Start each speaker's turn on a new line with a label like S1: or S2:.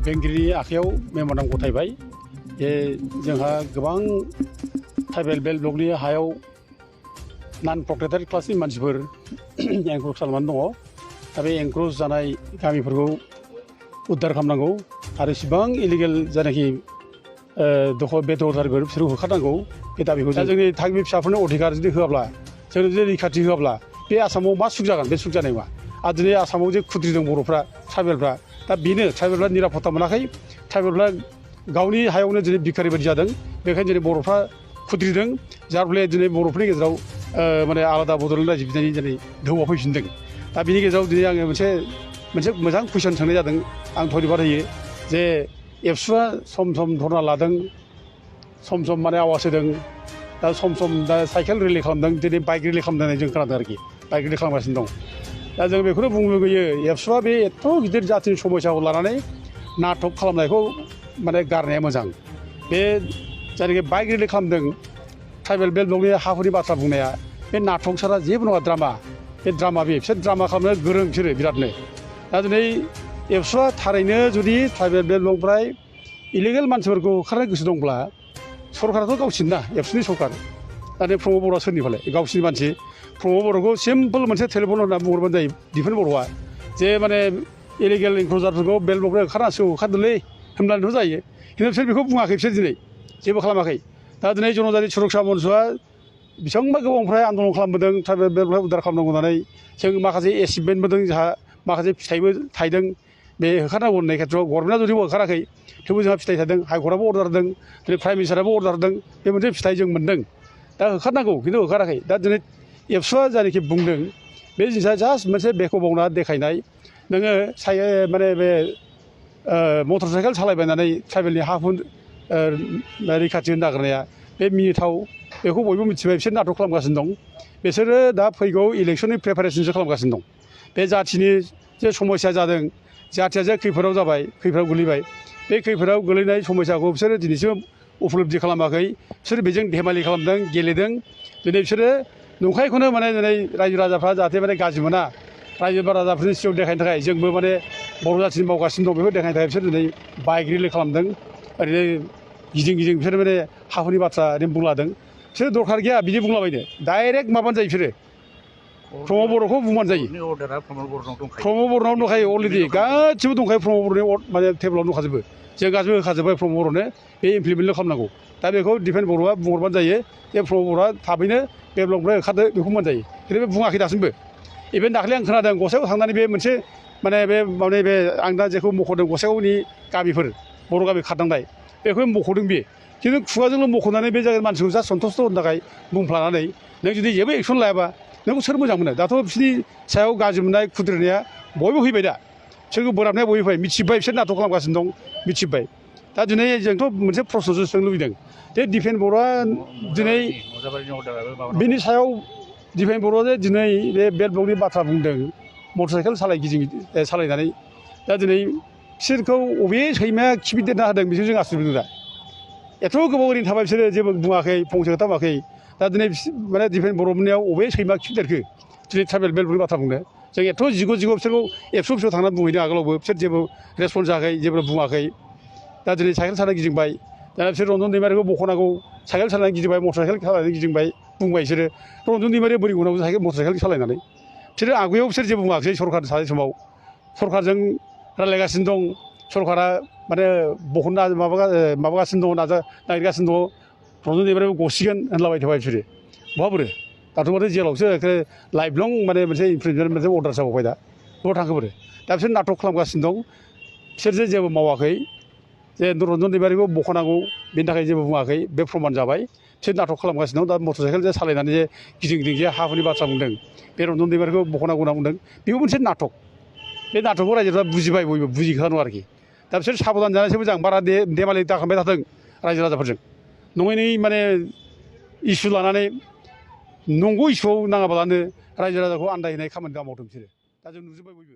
S1: बेंगिरिनि आखायाव मेम'रेन्डाम गथायबाय जे जोंहा गोबां ट्राइबेल बेल्ट ब्लकनि हायाव नन प्रटेक्टेड क्लासनि मानसिफोर एनक्ल'ज खालामनानै दङ दा बे एनक्ल'ज जानाय गामिफोरखौ उद्धार खालामनांगौ आरो इसिबां इलिगेल जायनाखि बेदरदारिफोर बिसोरखौ होखारनांगौ बे दाबिखौ दा जोंनि थागिबि फिसाफोरनो अधिकार जुदि होआब्ला जोंनो जुदि रैखाथि होआब्ला बे आसामाव मा सुख जागोन बे सुख जानाय नङा आरो दिनै आसामाव जे खुद्रिदों बर'फ्रा ट्राइबेलफ्रा दा बेनो ट्राइबेलफ्रा निरापत्ता मोनाखै ट्राइबेलफ्रा गावनि हायावनो दिनै भिखारि बायदि जादों बेखायनो दिनै बर'फ्रा खुद्रिदों जार फले दिनै बर'फोरनि गेजेराव माने आलादा बड'लेण्ड रायजो बिनायनि दिनै दोहौआ फैफिनदों दा बिनि गेजेराव दिनै आङो मोनसे मोजां कुइसन सोंनाय जादों आं धन्यबाद होयो जे एबसुआ सम सम धरना लादों सम सम माने आवाज होदों दा सम दा साइकेल रेलि खालामदों दिनै बाइक रेलि खालामदों होननानै जों खोनादों आरोखि बाइक रेलि खालामगासिनो दं दा जों बेखौनो बुंनो लुगैयो एबसुआ बे एथ' गिदिर जाथिनि समयसाखौ लानानै नाटक खालामनायखौ माने गारनाया मोजां बे जायनाखि बाइक रेलि खालामदों ट्राइबेल बेल्ट ब्लकनि हाफोरनि बाथ्रा बुंनाया बे नाटक सारा जेबो नङा ड्रामा बे ड्रामा बिसोर ड्रामा खालामनो गोरों बिसोरो बिरादनो दा दिनै एबसुआ थारैनो जुदि ट्राइबेल बेल्ट ब्लकनिफ्राय इलिगेल मानसिफोरखौ होखारनो गोसो दंब्ला सरकाराथ' गावसिनि ना एबसुनि सरकार दा बे प्रमद बर'आ सोरनिफालाय गावसिनि मानसि प्रमद बर'खौ सिम्पोल मोनसे टेलिफन होनना बुंहरबानो जायो दिफेन बर'आ जे माने इलिगेल इनक्ल'जारफोरखौ बेल्ट ब्लकनिफ्राय होखारदोंलै होनब्लानोथ' जायो खिन्थु बिसोर बेखौ बुङाखै बिसोर दिनै जेबो खालामाखै दा दिनै जनजाति सुरक्षा मन्चआ बेसेबांबा गोबांनिफ्राय आन्दलन खालामबोदों ट्राइबेल बेल्टनिफ्राय उद्धार खालामनांगौ होननानै जों माखासे एचिभमेन्ट मोनदों जोंहा माखासे फिथाइबो थायदों बे होखारनांगौ होननाय खेथ्रआव गभर्नमेन्टआ जुदि होखाराखै थेवबो जोंहा फिथाइ थादों हाइकर्टआबो अर्डार होदों दिनै प्राइम मिनिस्टाराबो अर्डार होदों बे मोनसे फिथाइ जों मोनदों दा होखारनांगौ खिन्थु होखाराखै दा दिनै एबसुआ जायनाखि बुंदों बे जिनिसा जास्ट मोनसे बेखौ बावना देखायनाय नोङो माने बे मटर साइकेल सालायबायनानै ट्राइबेलनि हाखौ रैखाथि होनो नागिरनाया बे मिनिथाव बेखौ बयबो मिथिबाय बिसोर नाटक खालामगासिनो दं बिसोरो दा फैगौ इलेक्सननि प्रिपारेसनसो खालामगासिनो दं बे जाथिनि जे समस्या जादों जाथिया जे खैफोदाव जाबाय खैफोदाव गोलैबाय बे खैफोदाव गोलैनाय समस्याखौ बिसोरो दिनैसिम उपलब्धि खालामाखै बिसोर बेजों धेमालि खालामदों गेलेदों दिनै बिसोरो नंखायखौनो माने दिनै रायजो राजाफ्रा जाहाथे माने गाज्रि मोना रायजो राजाफोरनि सिगाङाव देखायनो थाखाय जोंबो माने बर' जाथिनि मावगासिनो दं बेखौ देखायनो थाखाय बिसोर दिनै बाइक रेलि खालामदों ओरैनो गिदिं बिसोर माने हाफोरनि बाथ्रा ओरैनो बुंलादों बिसोर दरखार गैया बिदि बुंलाबायनो डाइरेक्ट माबानो जायो बिसोरो प्रमद बर'खौ बुंबानो जायो प्रमद बर'नाव दंखायो अलरेडि गासिबो दंखायो प्रमद बर'नि माने टेबोलाव दंखाजोबो जों गासिबो होखाजोब्बाय प्रमद बर'नो बे इमप्लिमेन्टल' खालामनांगौ दा बेखौ दिफेन बर'आ बुंहरबानो जायो जे प्रमद बर'आ थाबैनो बे ब्लकनिफ्राय होखारदो बेखौ बुंबानो जायो खिन्थु बे बुङाखै दासिमबो इभेन दाखालि आं खोनादों गसाइगाव थांनानै बे मोनसे माने बे आं दा जेखौ मख'दों गसाइगावनि गामिफोर बर' गामि खारनांनाय बेखौ मख'दों बे खिन्थु खुगाजोंल' मख'नानै बे जायगानि मानसिखौ जा सन्थुस्ट' होनो थाखाय बुंफ्लानानै नों जुदि जेबो एक्सन लायाबा नोंखौ सोर मोजां मोनो दाथ' बिसोरनि सायाव गाज्रि मोननाय खुद्रिनाया बयबो फैबाय दा बिसोरखौ बोराबनाया बयबो फैबाय मिथिबाय बिसोर नाटक खालामगासिनो दं मिथिबाय दा दिनै जोंथ' मोनसे प्रश्नसो सोंनो लुबैदों जे दिफेन बर'आ दिनै बिनि सायाव दिफेन बर'आ जे दिनै बे बेल्ट ब्लकनि बाथ्रा बुंदों मटर साइकेल सालायनानै दा दिनै बिसोरखौ अबे सैमाया खिफिदेरना होदों बिसोर जों आसुरित मोनदों दा एथ' गोबाव ओरैनो थाबाय बिसोरो जेबो बुङाखै फंसे खोथा बुङाखै दा दिनै माने दिफेन बर'नियाव अबे सैमा खिफिदेरखो दिनै ट्राइबेल बेल्ट ब्लकनि बाथ्रा बुंनो जों एथ' जिग' बिसोरखौ एबसुआव थांनानै बुंहैदों आगोलावबो बिसोर जेबो रेसपन्स जायाखै जेबो बुङाखै दा दिनै साइकेल सालायना गिदिंबाय दाना बिसोर रन्जन दैमारिखौ बख'नांगौ साइकेल सालायनानै गिदिंबाय मटर साइकेल सालायनानै गिदिंबाय बुंबाय बिसोरो रन्जन दैमारिया बोरै गनांगौ मटर साइकेल सालायनानै बिसोरो आवगायाव बिसोर जेबो बुङाखै सरकार थानाय समाव सरकारजों रायज्लायगासिनो दं सरकारा माने बहनना माबागासिनो दङ नागिरगासिनो दङ रन्जन दैमारियाबो गसिगोन होनलाबाय थाबाय बिसोरो बहा बोरो दाथ' माथो जेलावसो लाइफ लं माने मोनसे इमप्रिजमेन्ट मोनसे अर्डार जाबावबाय दा बहा थांखो बोरो दा बिसोर नाटक खालामगासिनो दं बिसोर जेबो मावाखै जे रन्जन दैमारिखौ बख'नांगौ बेनि थाखाय जेबो बुङाखै बे प्रमान जाबाय बिसोर नाटक खालामगासिनो दं दा मटर साइकेल जे सालायनानै जे गिदिं जे हाफोरनि बाथ्रा बुंदों बे रन्जन दैमारिखौ बख'नांगौ होनना बुंदों बेबो मोनसे नाटक बे नाटकखौ रायजोफ्रा बुजिबाय बयबो बुजिखानांगौ आरोखि दा बिसोर साबधान जानायसो मोजां बारा धेमालि दाखालामबाय थाथों रायजो राजाफोरजों नङै माने इसु लानानै नंगौ इसुआव नाङाबालानो रायजो राजाखौ आन्दायहोनाय खामानि दा मावदों बिसोरो दा जों नुजोब्बाय बयबो